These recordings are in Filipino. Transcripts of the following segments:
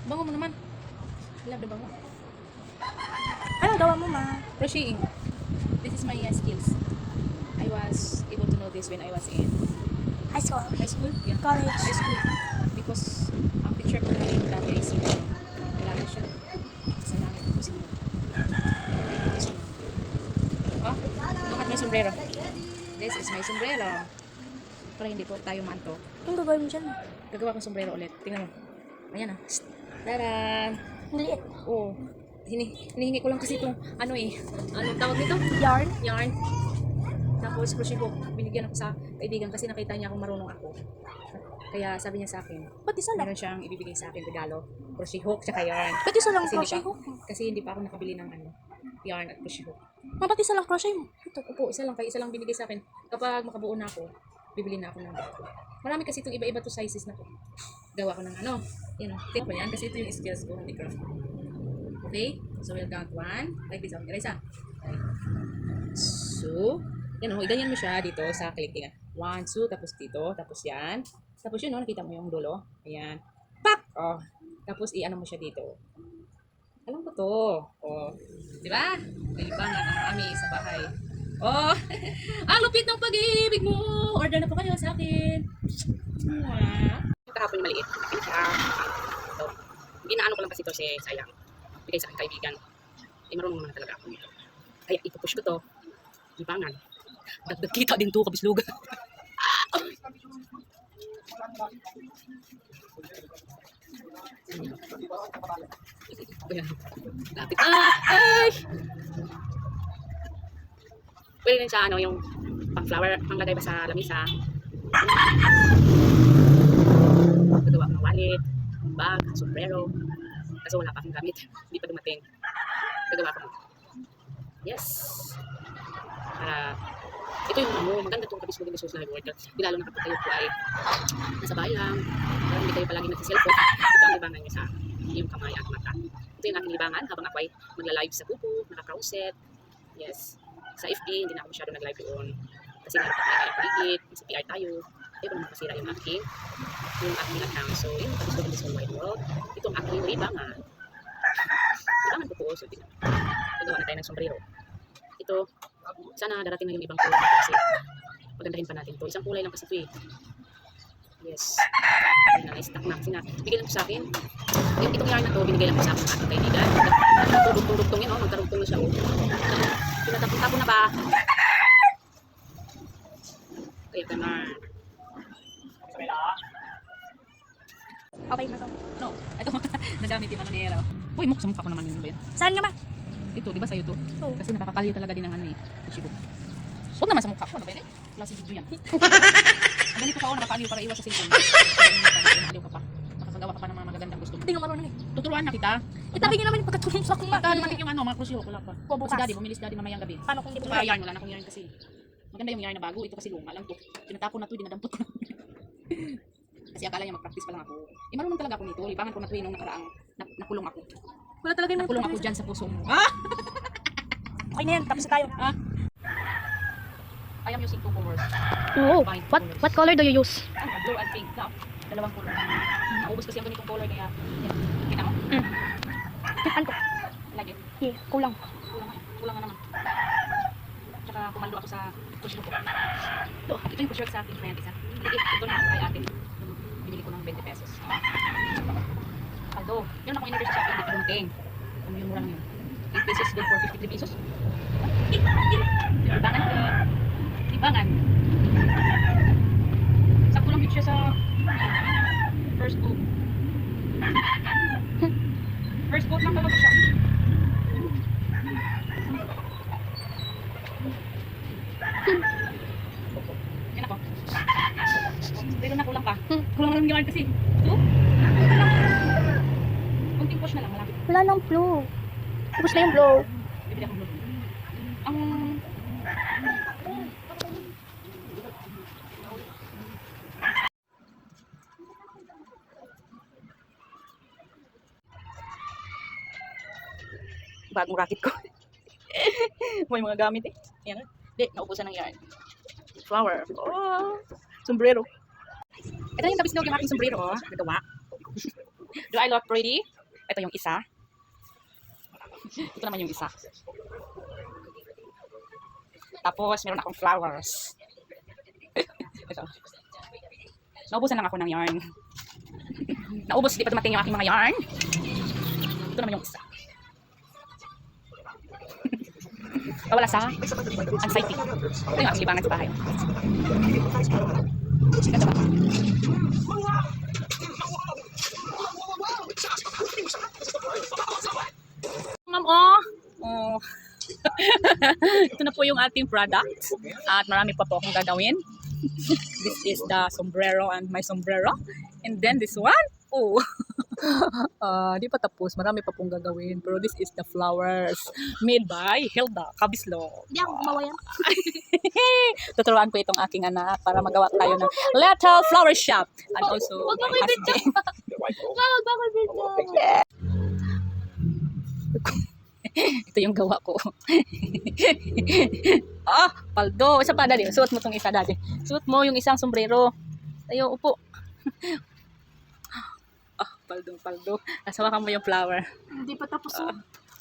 Bango mo naman. I love the bango. Anong gawa mo, ma? Crocheting. This is my skills. I was able to know this when I was in High school. high school. Yeah. College. High school. Because ang teacher ko na yung dati ay si Wala na siya. Sa langit ko si Oh, look at my sombrero. This is my sombrero. Para hindi po tayo manto. Anong gagawin mo dyan? Gagawa kong sombrero ulit. Tingnan mo. Ayan ah. Taran! Ang liit. Oo. Hinihingi ko lang kasi itong anong tawag nito? Yarn. Yarn. Tapos crochet hook. Binigyan ako sa kaibigan kasi nakita niya akong marunong ako. Kaya sabi niya sa akin, Ba't isa lang? meron siyang ibibigay sa akin regalo. Crochet hook tsaka yarn. Ba't isa lang Kasi hindi crochet pa- hook? Kasi hindi pa ako nakabili ng yarn at crochet hook. Ma, ba't isa lang crochet mo? Ito. Opo, isa lang. Kaya isa lang binigay sa akin. Kapag makabuo na ako, bibili na ako ng bago. Marami kasi itong iba-iba to sizes na to. Gawa ko ng tip ko yan kasi ito yung skills ko, handicraft. Okay? So we'll count 1. Like this. Okay, isa. Okay. So, ganyan mo siya dito sa clicking. 1, 2, tapos dito, tapos yan. Tapos yun, nakita mo yung dulo. Ayan. Pak! Oh. Tapos i-ano mo siya dito. Alam ko to. Oh. Di ba? Nalibangan ang mami sa bahay. Oh! Ang lupit ng pag-ibig mo! Order na po kayo sa akin. Kahapon yung maliit. Ito. Ginaano ko lang kasi ito si sayang. Bigay sa aking kaibigan. Marunong naman talaga ako nito. Kaya ipupush ko to. Libangan. Dagdag kita din to, kabislugan. Ayan. Lapit. Ay! Pwede rin siya, yung pang-flower, pang-lagay ba sa lamisa. Gagawa ko ng wallet, bag, sombrero. Kaso wala pa akong gamit. Hindi pa dumating. Gagawa ko. Yes. Ito yung maganda itong kabismo din sa social worker. Di lalo na kapag kayo po ay nasa bahay lang. Pero hindi kayo palagi nagsiselfone. Ito ang libangan niya sa iyong kamay at mata. Ito yung aking libangan habang ako ay magla-live sa kuko, naka-crowset. Yes. Sa FB, hindi na ako masyado nag-live doon. Kasi nakita tayo paligid, sa PR tayo. Ayaw ko naman kasira yung aking account. So, yun yung kabismo din sa wide world. Ito ang aking libangan. Libangan ko po. So, gagawa na tayo ng sombrero. Ito, sana darating na yung ibang kulay kasi pagandahin pa natin to. Isang kulay lang kasi ito eh. Yes. Ayun na, stock na. Kasi bigay lang po sa akin. Itong yarn na to, binigay lang po sa akin ng aking kaibigan. Dugtong yun, magkarugtong na siya. Pinatapon na ba? Kaya ka na. Okay na to. No, ito, nagamit yung ni Hero. Uy, sa mukha ko naman yun ba yan? Saan nga ba? Ito, di ba sa'yo to? Oo. Kasi nakakaliw talaga din ng Shibu. Huwag naman sa mukha ko, ano ba yun? Wala si video yan. Ang ganito pa ako nakakaliw para iwas sa cellphone. Nakakaliw ka pa. Nakakagawa ka pa ng mga magandang gusto mo. Hindi nga marunong eh. Tuturuan na kita. Itabi niyo naman yung pagkatulong sa akong Magkano naman yung mga krusyo, wala pa. Bukas. Kasi daddy, bumilis daddy mamayang gabi. Paano kung hindi Ito mo pa yarn, wala na akong yarn kasi. Maganda yung yarn na bago, ito kasi luma lang to. Tinatapon na to, dinadampot ko na. Kasi akala niya mag-practice pa lang ako. Marunong talaga ako nito. Libangan ko na to nung nakaraang nakulong ako. Wala talaga yung Nakulong ako dyan sa puso mo. Ah! Okay na yan, tapos na tayo. I am using two colors. Oo. Fine. What color do you use? Blue and pink. Now, dalawang color. Naubos kasi ang ganitong color kaya yan. Kita mo? Ano ko? Lagi. Yeah, kulang. Kulang na naman. Tsaka kumando ako sa push ko. Ito yung push sa akin friend. Ito na kay ate. Binili ko ng 20 pesos. Although, yun ako in-order sa akin. Hindi ko dumating. Ano yung mura lang yun? 8 pesos good for 53 pesos. Libangan. Libangan. Sakto lang siya sa first coat. First coat lang talaga siya. Yan ako. Pero na kulang pa. Kulang lang yung yarn kasi. Ito? Kunting push na lang. Malapit. Wala nang flow. Tapos na yung blow. Bibili akong blue. Ang bagong racket ko. May mga gamit eh. Yan. Hindi, naubusan ng yarn. Flower. Oh, sombrero. Ito na yung kabisnog yung aking sombrero. Oh. Nagawa. Do I look pretty? Ito yung isa. Ito naman yung isa. Tapos, meron akong flowers. Ito. Naubusan lang ako ng yarn. Naubos, di pa dumating yung aking mga yarn. Ito naman yung isa. Wala sa anxiety. Ito yung aking libangan sa bahay. Ganda ba? Ma'am, oh. Ito na po yung ating product. At marami pa po akong gagawin. This is the sombrero and my sombrero. And then this one, oh. Di pa tapos, marami pa pong gagawin. Pero this is the flowers made by Hilda Cabislo. Hindi ako gumawa yan. Tuturuan ko itong aking anak para magawa tayo ng little flower shop. And also, my husband. Wag ako dito. Ito yung gawa ko. Paldo. Isa pa, Daddy. Suot mo tong isa, Daddy. Suot mo yung isang sombrero. Tayo, upo. Paldo. Nasawakan mo yung flower. Hindi pa tapos.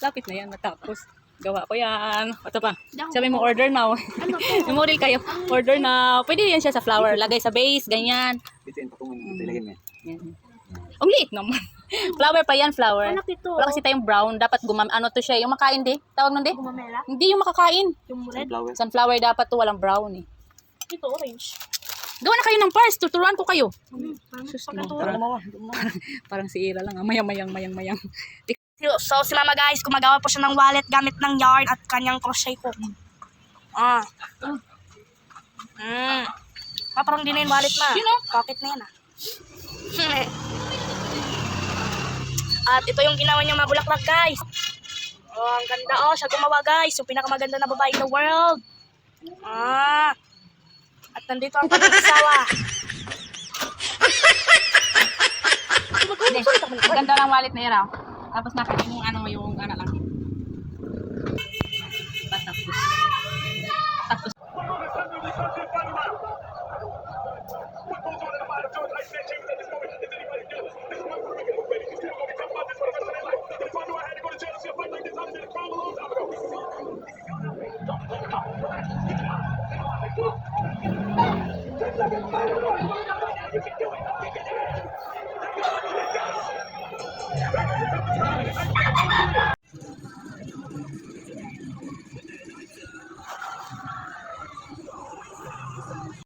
Lapit na yan, matapos. Gawa ko yan. Ito pa. Hindi ako Sabi mo, order now. Ano to? Memorial kayo. Order now. Pwede yan siya sa flower. Lagay sa base, ganyan. Bitin pa kung ilagay mo. Yan. Ang liit naman. Flower pa yan, flower. Anak ito. Wala kasi tayong brown. Dapat ano to siya. Yung makain di. Tawag nun di. Gumamela. Hindi yung makakain. Yung red. Sunflower. Sunflower dapat to. Walang brown eh. Ito orange. Gawa na kayo ng parts. Tuturuan ko kayo. Sus, Pagkaturo. Parang si Ira lang. Mayang. So, si Mama guys, gumagawa po siya ng wallet gamit ng yarn at kanyang crochet hook. Parang din na yung wallet na. You know? Pocket na yan At ito yung ginawa niyang mabulaklak guys. Ang ganda siya gumawa guys. Yung pinakamaganda na babae in the world. At nandito ang kanyang asawa. Ang ganda ng wallet na Ira. Tapos nakain yung yung lang. Tapos.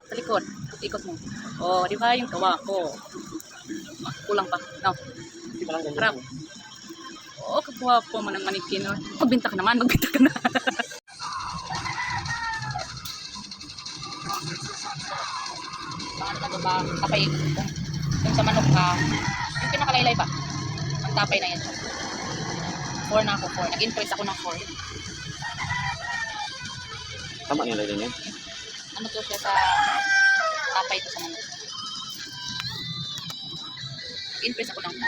Talikod. Ikot mo. Di ba yung gawa ko? Kulang pa. No. Harap. Kakuha po mo ng manikin. Magbinta ka na. Ano ba? Tapay. Kung sa manok ka, yung pinakalaylay ba? Ang tapay na yan. 4 na ako, 4. Nag-increase ako ng 4. Tama nga ilagay niya. Ano to siya sa tapay to sa manok. Nag-increase ako ng 4.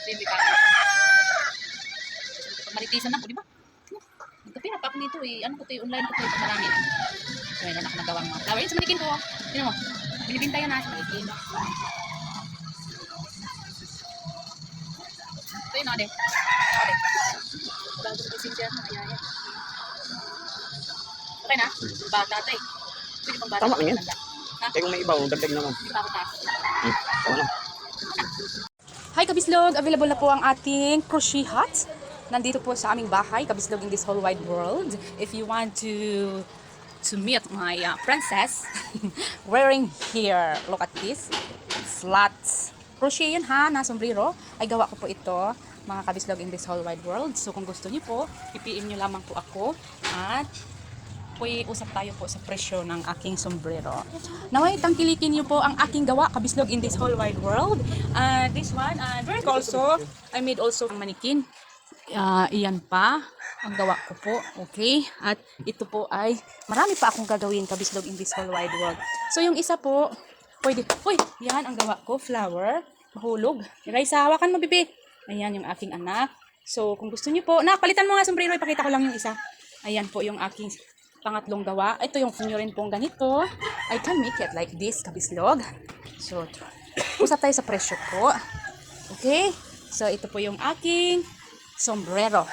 Hindi ka. Maritisan ako, di ba? Magkapira pa ako nito eh. Ano ko to online ko to pag marami. So, yun na ako nagawa ng mga flower. Yun sa manikin ko. Sino mo? Binibinta yan sa manikin. Ito yun, ade. Bago ko siya. Okay na? Bata ito eh. Pwede pang bata. Tama nga yan. Ha? Kaya kung may iba, dagdag naman. Hindi pa ako taas. Tama lang. Hi Kabislog! Available na po ang ating crochet hats. Nandito po sa aming bahay, Kabislog in this whole wide world. If you want to meet my princess wearing here, look at this. Slats. Crochet yun ha, na sombrero. Ay gawa ko po ito, mga Kabislog in this whole wide world. So kung gusto niyo po, ipiin niyo lamang po ako at usap tayo po sa presyo ng aking sombrero. Naway, tangkilikin niyo po ang aking gawa, Kabislog in this whole wide world. This one, also, I made also ang manikin. Iyan pa, ang gawa ko po. Okay? At ito po ay, marami pa akong gagawin, Kabislog in this whole wide world. So yung isa po, pwede, yan ang gawa ko, flower, mahulog. Raisa, hawakan mo, bibi. Ayan yung aking anak. So kung gusto niyo po, palitan mo nga sombrero, ipakita ko lang yung isa. Ayan po yung aking pangatlong gawa. Ito yung nyo rin pong ganito. I can make it like this, kabislog. So, usap tayo sa presyo po. Okay? So, ito po yung aking sombrero.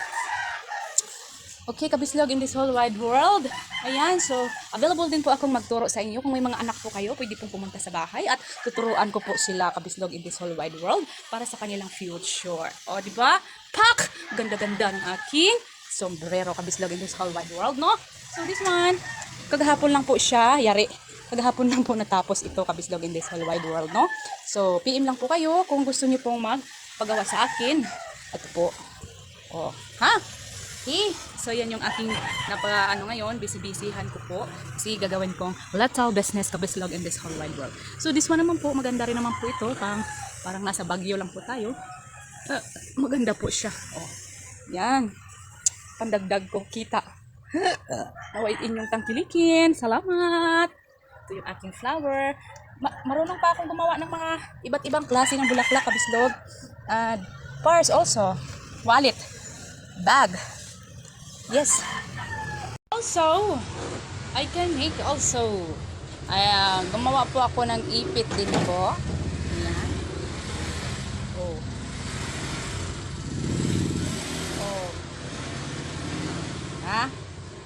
Okay, kabislog in this whole wide world. Ayan, so available din po akong magturo sa inyo. Kung may mga anak po kayo, pwede pong pumunta sa bahay at tuturuan ko po sila, kabislog in this whole wide world, para sa kanilang future. O, di ba? Pak! Ganda-ganda ng aking sombrero, kabislog in this whole wide world, no? So, this one, kagahapon lang po siya, yari. Kagahapon lang po natapos ito, kabislog in this whole wide world, no? So, PM lang po kayo kung gusto niyo pong magpagawa sa akin. Ito po. O, ha? Okay. So, yan yung aking ngayon, busy-busyhan ko po. Kasi gagawin kong little business kabislog in this whole wide world. So, this one naman po, maganda rin naman po ito. Parang nasa Baguio lang po tayo. Maganda po siya. Oh. Yan. Pandagdag ko kita. Nawait inyong tangkilikin. Salamat. Ito yung aking flower. Marunong pa akong gumawa ng mga iba't ibang klase ng bulaklak kabislog. Purse also. Wallet. Bag. Yes. Also, I can make also. Gumawa po ako ng ipit din po. Ayan. Oh. Oh. Ha?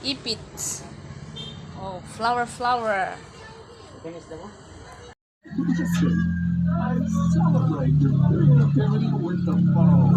Ipit. Oh, flower. Finish na mo? Celebrate your ability with the fall.